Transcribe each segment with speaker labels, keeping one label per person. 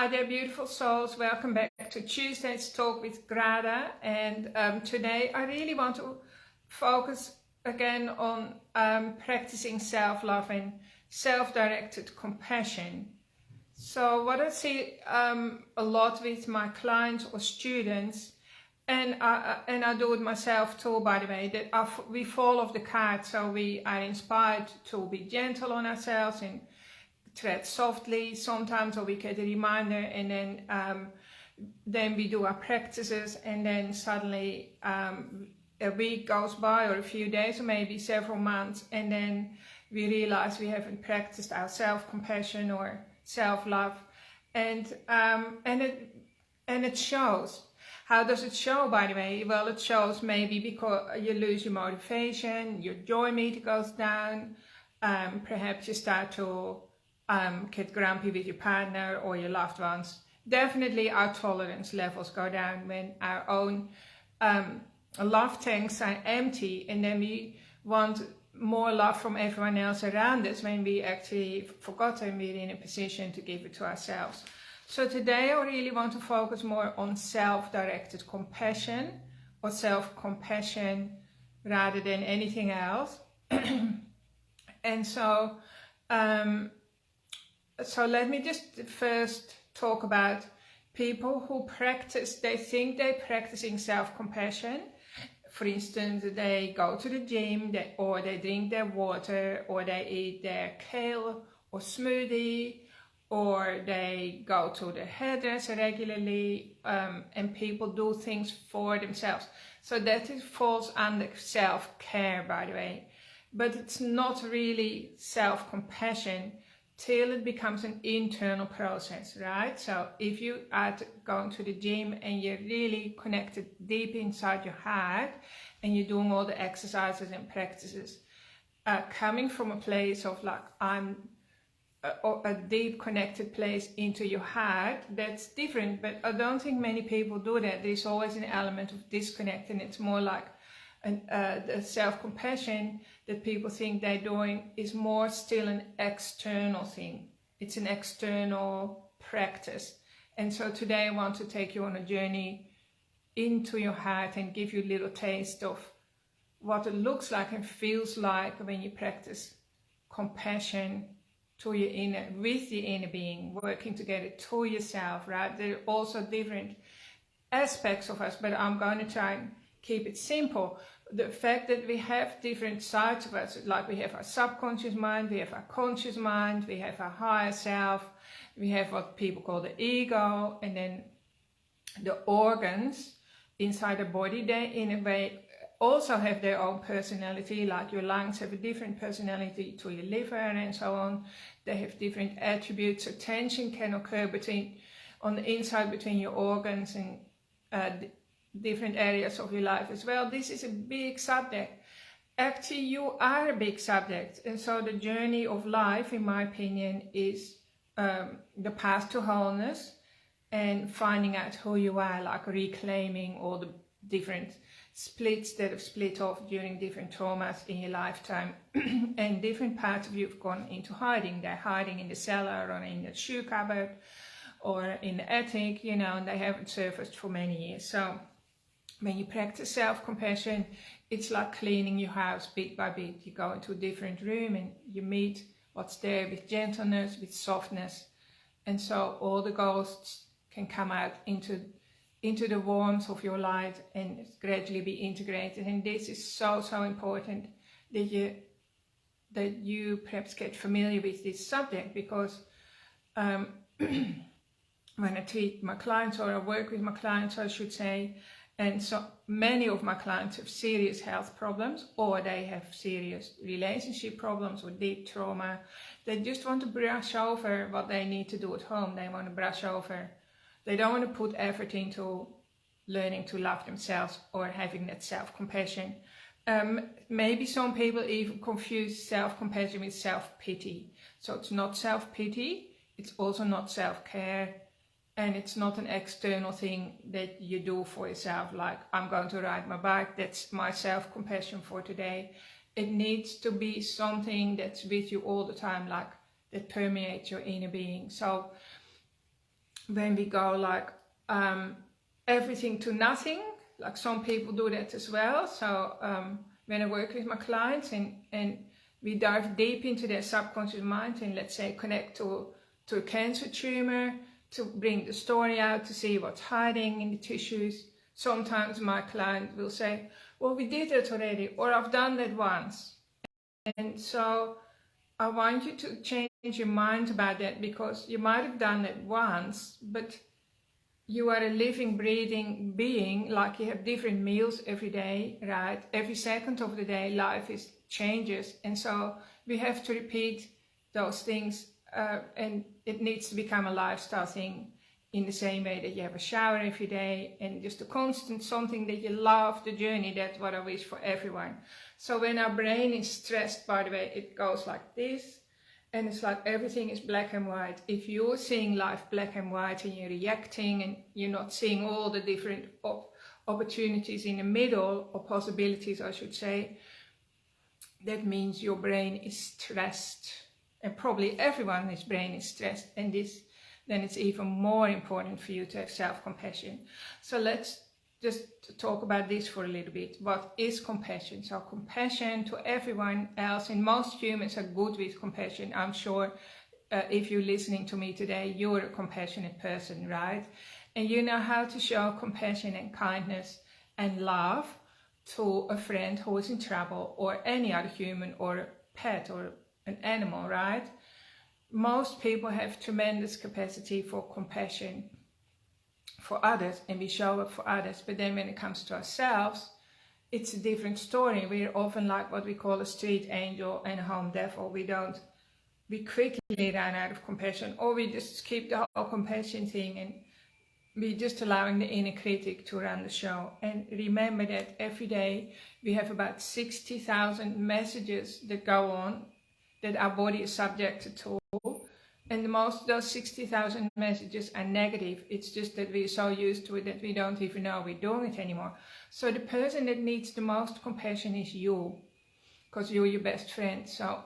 Speaker 1: Hi there, beautiful souls. Welcome back to Tuesday's Talk with Grada. And today I really want to focus again on practicing self-love and self-directed compassion. So what I see a lot with my clients or students, and I do it myself too, by the way, that we fall off the cart. So we are inspired to be gentle on ourselves and tread softly sometimes, or we get a reminder, and then we do our practices, and then suddenly a week goes by, or a few days, or maybe several months, and then we realize we haven't practiced our self-compassion or self-love, and it shows. How does it show, by the way? Well, it shows maybe because you lose your motivation, your joy meter goes down, perhaps you start to get grumpy with your partner or your loved ones. Definitely our tolerance levels go down when our own love tanks are empty, and then we want more love from everyone else around us when we actually forgotten we're in a position to give it to ourselves. So today I really want to focus more on self-directed compassion or self-compassion rather than anything else. And so let me just first talk about people who practice, they think they're practicing self-compassion. For instance, they go to the gym, or they drink their water, or they eat their kale or smoothie, or they go to the hairdresser regularly, and people do things for themselves. So that falls under self-care, by the way. But it's not really self-compassion till it becomes an internal process, right? So if you are going to the gym and you're really connected deep inside your heart, and you're doing all the exercises and practices, coming from a place of like, I'm a deep connected place into your heart, that's different. But I don't think many people do that. There's always an element of disconnect, and it's more like the self-compassion that people think they're doing is more still an external thing. It's an external practice. And so today I want to take you on a journey into your heart and give you a little taste of what it looks like and feels like when you practice compassion to your inner, with your inner being, working together to yourself, right? There are also different aspects of us, but I'm going to try and keep it simple. The fact that we have different sides of us, like we have our subconscious mind, we have our conscious mind, we have our higher self, we have what people call the ego, and then the organs inside the body, they in a way also have their own personality, like your lungs have a different personality to your liver and so on. They have different attributes. So tension can occur on the inside between your organs and different areas of your life as well. This is a big subject. Actually, you are a big subject. And so the journey of life, in my opinion, is the path to wholeness and finding out who you are, like reclaiming all the different splits that have split off during different traumas in your lifetime. And different parts of you have gone into hiding. They're hiding in the cellar or in the shoe cupboard or in the attic, you know, and they haven't surfaced for many years. So when you practice self-compassion, it's like cleaning your house bit by bit. You go into a different room and you meet what's there with gentleness, with softness. And so all the ghosts can come out into the warmth of your light and gradually be integrated. And this is so important that you perhaps get familiar with this subject, because when I treat my clients, or I work with my clients, I should say, and so many of my clients have serious health problems, or they have serious relationship problems or deep trauma. They just want to brush over what they need to do at home. They want to brush over. They don't want to put effort into learning to love themselves or having that self-compassion. Maybe some people even confuse self-compassion with self-pity. So it's not self-pity, it's also not self-care, and it's not an external thing that you do for yourself, like I'm going to ride my bike, that's my self-compassion for today. It needs to be something that's with you all the time, like that permeates your inner being. So when we go like everything to nothing, like some people do that as well. So when I work with my clients and we dive deep into their subconscious mind and let's say connect to a cancer tumor, to bring the story out, to see what's hiding in the tissues. Sometimes my client will say, well, we did it already, or I've done that once. And so I want you to change your mind about that, because you might have done it once, but you are a living, breathing being, like you have different meals every day, right? Every second of the day, life changes. And so we have to repeat those things, and it needs to become a lifestyle thing, in the same way that you have a shower every day and just a constant something that you love, the journey. That's what I wish for everyone. So when our brain is stressed, by the way, it goes like this. And it's like everything is black and white. If you're seeing life black and white and you're reacting and you're not seeing all the different opportunities in the middle, or possibilities I should say, that means your brain is stressed. And probably everyone's brain is stressed. And then it's even more important for you to have self-compassion. So let's just talk about this for a little bit. What is compassion? So compassion to everyone else, and most humans are good with compassion. I'm sure if you're listening to me today, you're a compassionate person, right? And you know how to show compassion and kindness and love to a friend who is in trouble, or any other human, or a pet, or an animal, right? Most people have tremendous capacity for compassion for others, and we show up for others. But then when it comes to ourselves, it's a different story. We're often like what we call a street angel and a home devil. We quickly run out of compassion, or we just skip the whole compassion thing, and we're just allowing the inner critic to run the show. And remember that every day we have about 60,000 messages that go on, that our body is subjected to. And most of those 60,000 messages are negative. It's just that we're so used to it that we don't even know we're doing it anymore. So the person that needs the most compassion is you, because you're your best friend. So,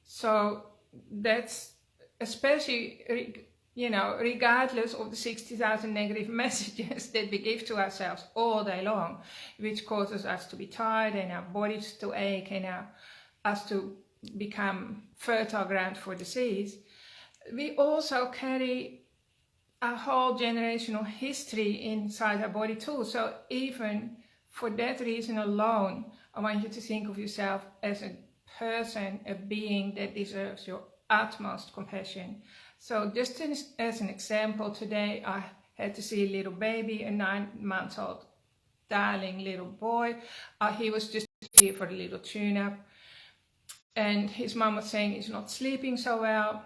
Speaker 1: so that's especially, regardless of the 60,000 negative messages that we give to ourselves all day long, which causes us to be tired and our bodies to ache and us to become fertile ground for disease. We also carry a whole generational history inside our body too. So even for that reason alone, I want you to think of yourself as a person, a being that deserves your utmost compassion. So just as an example, today I had to see a little baby, a 9-month-old darling little boy. He was just here for a little tune-up. And his mom was saying he's not sleeping so well.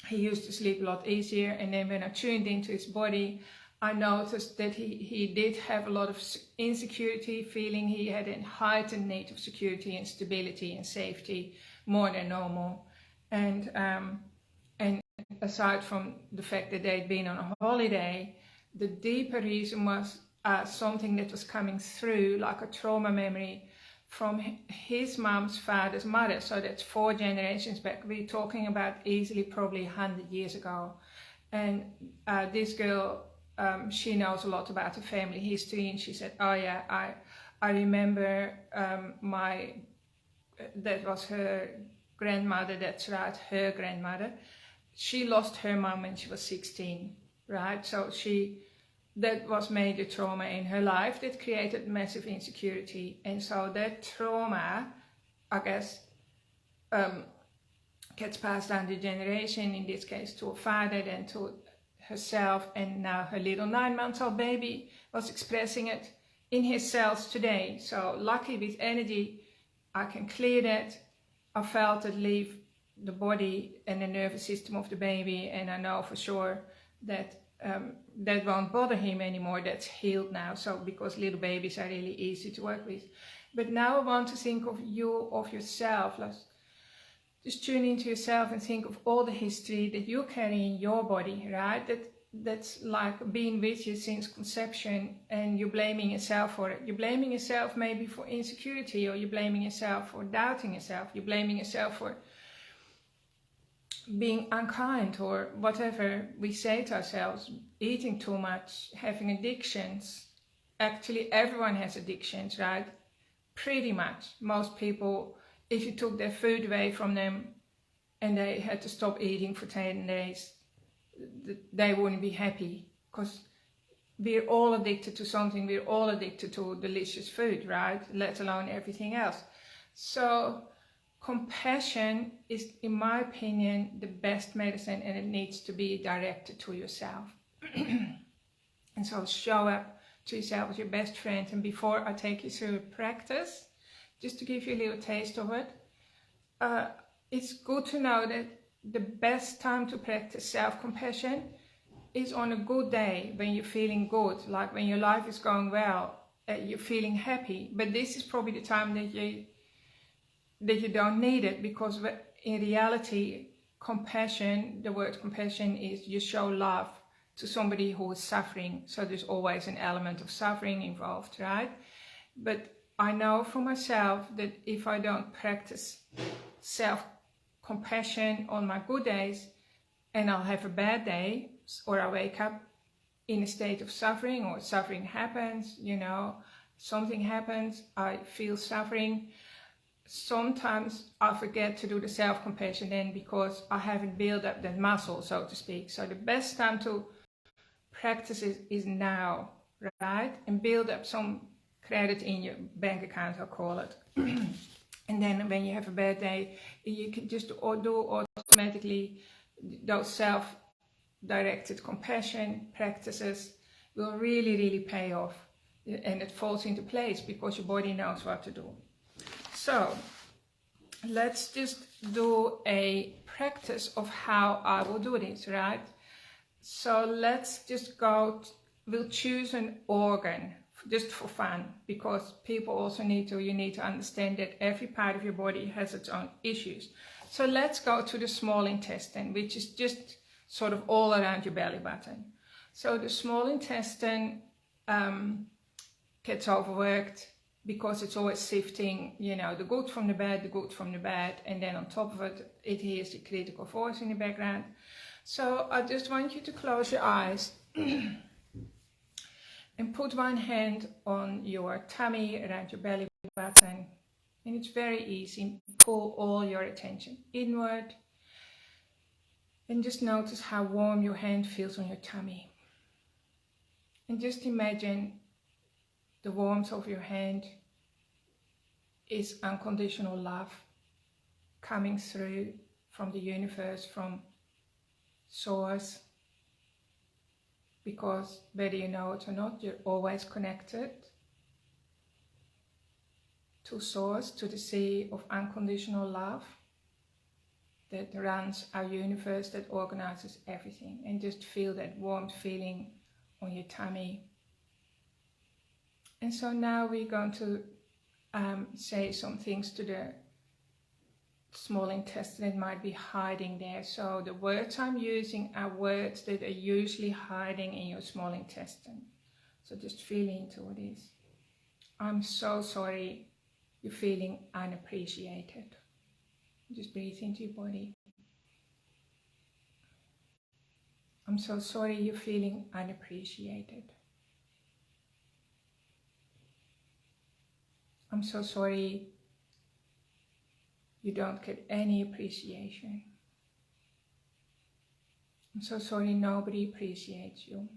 Speaker 1: He used to sleep a lot easier. And then when I tuned into his body, I noticed that he did have a lot of insecurity, feeling he had a heightened need of security and stability and safety, more than normal. And aside from the fact that they'd been on a holiday, the deeper reason was something that was coming through, like a trauma memory from his mom's father's mother. So that's 4 generations back. We're talking about easily probably 100 years ago. And this girl, she knows a lot about her family history, and she said, oh yeah, I remember that was her grandmother, that's right, her grandmother. She lost her mom when she was 16, right? So that was major trauma in her life that created massive insecurity. And so that trauma, I guess, gets passed down the generation, in this case to her father, then to herself, and now her little 9-month-old baby was expressing it in his cells today. So lucky with energy, I can clear that. I felt it leave the body and the nervous system of the baby, and I know for sure that that won't bother him anymore. That's healed now. So because little babies are really easy to work with. But now I want to think of yourself. Just tune into yourself and think of all the history that you carry in your body, right? That's like being with you since conception, and you're blaming yourself for it. You're blaming yourself maybe for insecurity, or you're blaming yourself for doubting yourself. You're blaming yourself for being unkind or whatever we say to ourselves, eating too much, having addictions. Actually, everyone has addictions, right? Pretty much. Most people, if you took their food away from them and they had to stop eating for 10 days, they wouldn't be happy, because we're all addicted to something. We're all addicted to delicious food, right? Let alone everything else. So compassion is, in my opinion, the best medicine, and it needs to be directed to yourself. And so show up to yourself as your best friend. And before I take you through a practice, just to give you a little taste of it, it's good to know that the best time to practice self-compassion is on a good day, when you're feeling good, like when your life is going well, you're feeling happy. But this is probably the time that you don't need it, because in reality, compassion, the word compassion is you show love to somebody who is suffering. So there's always an element of suffering involved, right? But I know for myself that if I don't practice self-compassion on my good days, and I'll have a bad day, or I wake up in a state of suffering, or suffering happens, you know, something happens, I feel suffering. Sometimes I forget to do the self-compassion then, because I haven't built up that muscle, so to speak. So the best time to practice is now, right? And build up some credit in your bank account, I'll call it. And then when you have a bad day, you can just do automatically those self-directed compassion practices will really pay off, and it falls into place because your body knows what to do. So let's just do a practice of how I will do this, right? So let's just go, we'll choose an organ just for fun, because people also need to understand that every part of your body has its own issues. So let's go to the small intestine, which is just sort of all around your belly button. So the small intestine gets overworked because it's always sifting, you know, the good from the bad, and then on top of it, it hears the critical voice in the background. So I just want you to close your eyes and put one hand on your tummy around your belly button. And it's very easy. Pull all your attention inward. And just notice how warm your hand feels on your tummy. And just imagine the warmth of your hand is unconditional love coming through from the universe, from source. Because whether you know it or not, you're always connected to source, to the sea of unconditional love that runs our universe, that organizes everything. And just feel that warm feeling on your tummy. And so now we're going to say some things to the small intestine that might be hiding there. So the words I'm using are words that are usually hiding in your small intestine. So just feel into what is. I'm so sorry you're feeling unappreciated. Just breathe into your body. I'm so sorry you're feeling unappreciated. I'm so sorry you don't get any appreciation. I'm so sorry nobody appreciates you.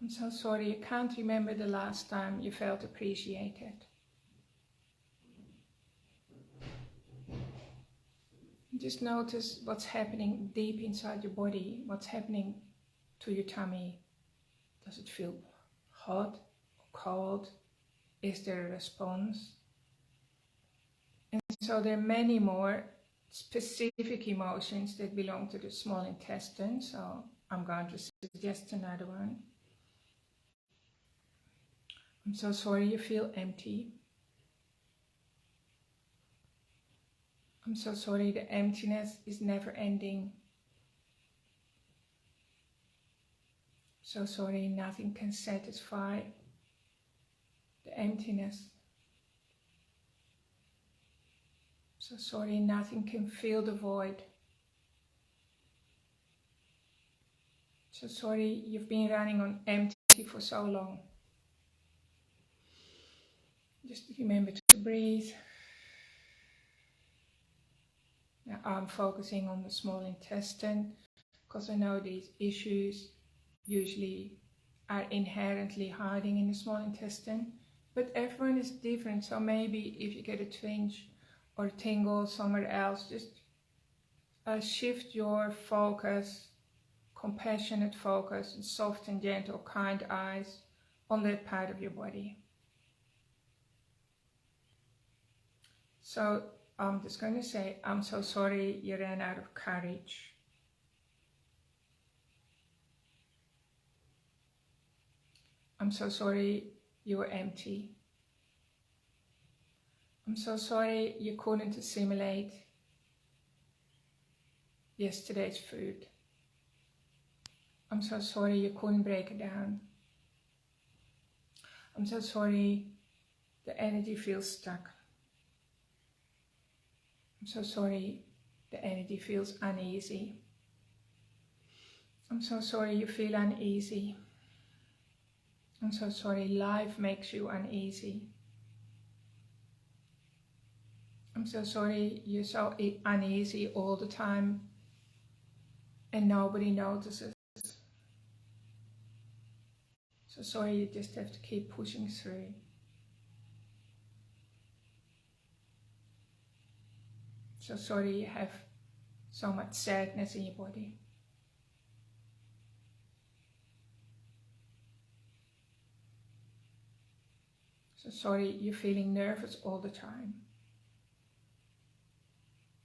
Speaker 1: I'm so sorry you can't remember the last time you felt appreciated. Just notice what's happening deep inside your body, what's happening to your tummy. Does it feel hot or cold? Is there a response? And so there are many more specific emotions that belong to the small intestine. So I'm going to suggest another one. I'm so sorry you feel empty. I'm so sorry the emptiness is never ending. So sorry nothing can satisfy the emptiness. So sorry, nothing can fill the void. So sorry, you've been running on empty for so long. Just remember to breathe. Now I'm focusing on the small intestine because I know these issues usually are inherently hiding in the small intestine, but everyone is different. So maybe if you get a twinge or a tingle somewhere else, just shift your focus, compassionate focus, and soft and gentle, kind eyes on that part of your body. So I'm just going to say, I'm so sorry you ran out of courage. I'm so sorry you were empty. I'm so sorry you couldn't assimilate yesterday's food. I'm so sorry you couldn't break it down. I'm so sorry the energy feels stuck. I'm so sorry the energy feels uneasy. I'm so sorry you feel uneasy. I'm so sorry life makes you uneasy. I'm so sorry you're so uneasy all the time and nobody notices. So sorry you just have to keep pushing through. So sorry you have so much sadness in your body. So sorry you're feeling nervous all the time.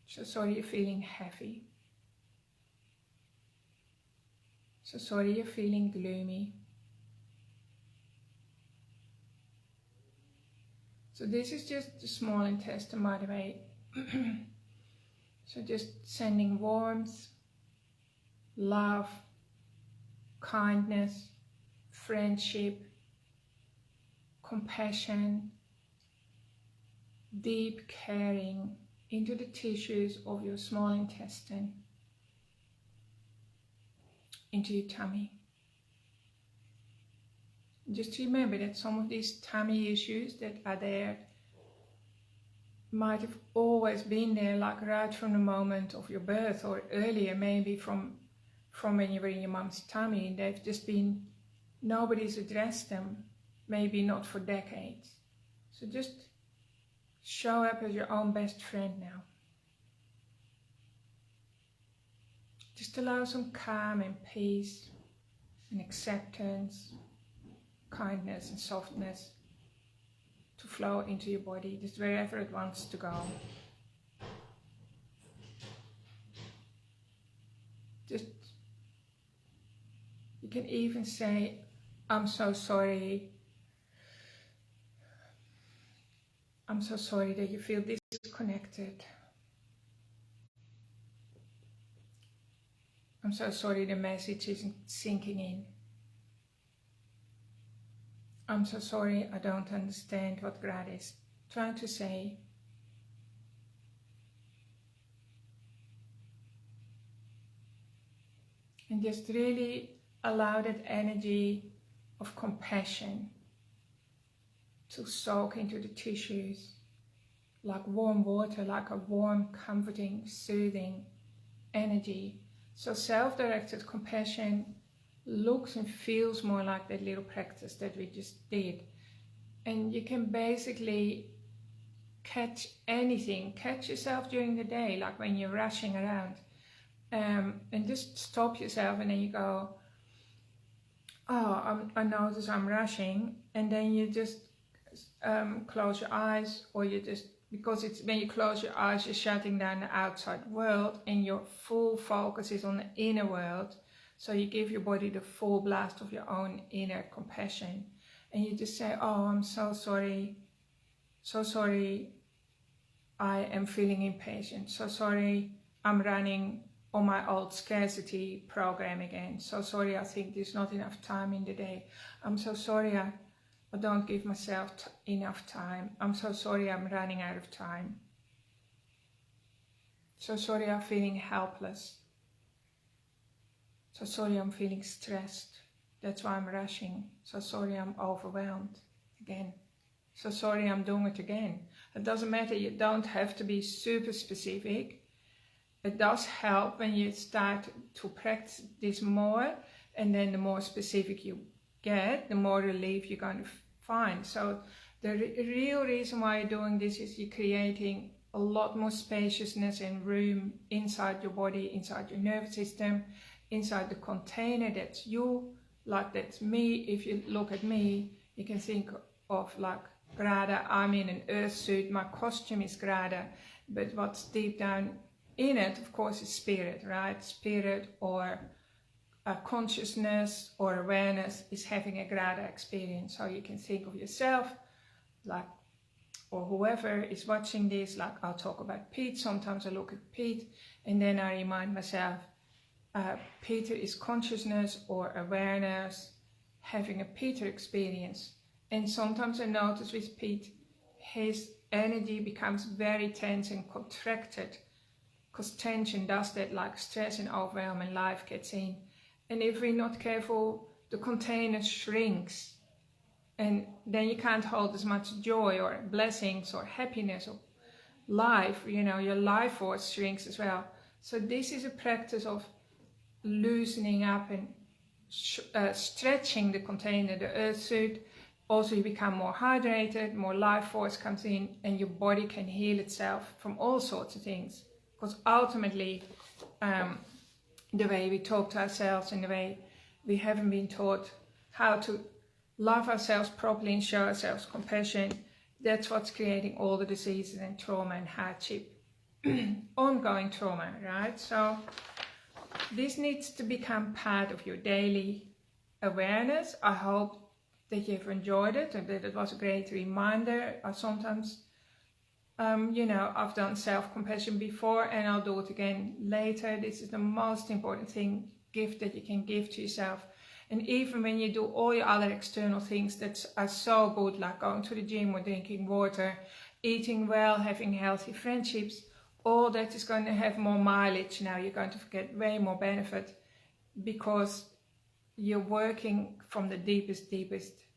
Speaker 1: So sorry you're feeling heavy. So sorry you're feeling gloomy. So this is just the small intestine, by the way. So just sending warmth, love, kindness, friendship, compassion, deep caring into the tissues of your small intestine, into your tummy. Just remember that some of these tummy issues that are there might have always been there, like right from the moment of your birth, or earlier, maybe from when you were in your mom's tummy, and they've just been, nobody's addressed them, maybe not for decades. So just show up as your own best friend now. Just allow some calm and peace and acceptance, kindness and softness to flow into your body, just wherever it wants to go. Just, you can even say, I'm so sorry. I'm so sorry that you feel disconnected. I'm so sorry the message isn't sinking in. I'm so sorry I don't understand what God is trying to say. And just really allow that energy of compassion to soak into the tissues like warm water, like a warm, comforting, soothing energy. So self-directed compassion looks and feels more like that little practice that we just did. And you can basically catch anything, catch yourself during the day, like when you're rushing around, and just stop yourself, and then you go, oh, I notice I'm rushing, and then you just close your eyes, or you just, because it's when you close your eyes, you're shutting down the outside world, and your full focus is on the inner world. So you give your body the full blast of your own inner compassion, and you just say, oh, I'm so sorry, I am feeling impatient, so sorry, I'm running on my old scarcity program again, so sorry, I think there's not enough time in the day, I'm so sorry, I don't give myself enough time, I'm so sorry, I'm running out of time. So sorry, I'm feeling helpless. So sorry, I'm feeling stressed. That's why I'm rushing. So sorry, I'm overwhelmed again. So sorry, I'm doing it again. It doesn't matter, you don't have to be super specific. It does help when you start to practice this more, and then the more specific you get, the more relief you're going to find. So the real reason why you're doing this is you're creating a lot more spaciousness and room inside your body, inside your nervous system, inside the container that's you, like that's me. If you look at me, you can think of like Grada, I'm in an earth suit, my costume is Grada, but what's deep down in it, of course, is spirit, right? Spirit or consciousness or awareness is having a Grada experience. So you can think of yourself like, or whoever is watching this, like I'll talk about Pete, sometimes I look at Pete and then I remind myself, Peter is consciousness or awareness having a Peter experience. And sometimes I notice with Pete, his energy becomes very tense and contracted, because tension does that, like stress and overwhelm, and life gets in. And if we're not careful, the container shrinks, and then you can't hold as much joy or blessings or happiness or life, you know, your life force shrinks as well. So this is a practice of loosening up and stretching the container, the earth suit. Also you become more hydrated, more life force comes in, and your body can heal itself from all sorts of things. Because ultimately, the way we talk to ourselves and the way we haven't been taught how to love ourselves properly and show ourselves compassion, that's what's creating all the diseases and trauma and hardship, ongoing trauma, right? So this needs to become part of your daily awareness. I hope that you've enjoyed it and that it was a great reminder. I sometimes, you know, I've done self-compassion before and I'll do it again later. This is the most important gift that you can give to yourself. And even when you do all your other external things that are so good, like going to the gym or drinking water, eating well, having healthy friendships, all that is going to have more mileage now. You're going to get way more benefit because you're working from the deepest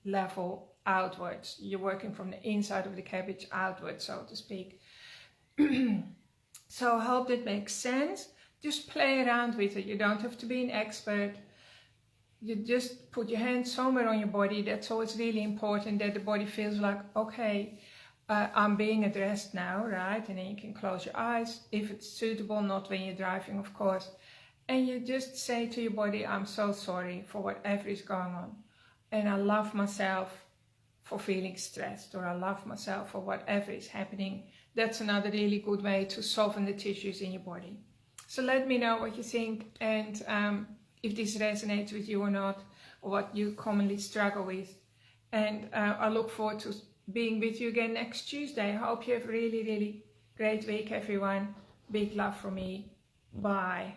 Speaker 1: level outwards. You're working from the inside of the cabbage outwards, so to speak. So I hope that makes sense. Just play around with it. You don't have to be an expert. You just put your hand somewhere on your body. That's always really important, that the body feels like, okay, I'm being addressed now, right? And then you can close your eyes if it's suitable, not when you're driving, of course. And you just say to your body, I'm so sorry for whatever is going on. And I love myself for feeling stressed, or I love myself for whatever is happening. That's another really good way to soften the tissues in your body. So let me know what you think, and if this resonates with you or not, or what you commonly struggle with. And I look forward to being with you again next Tuesday. I hope you have a really great week, everyone. Big love from me. Bye.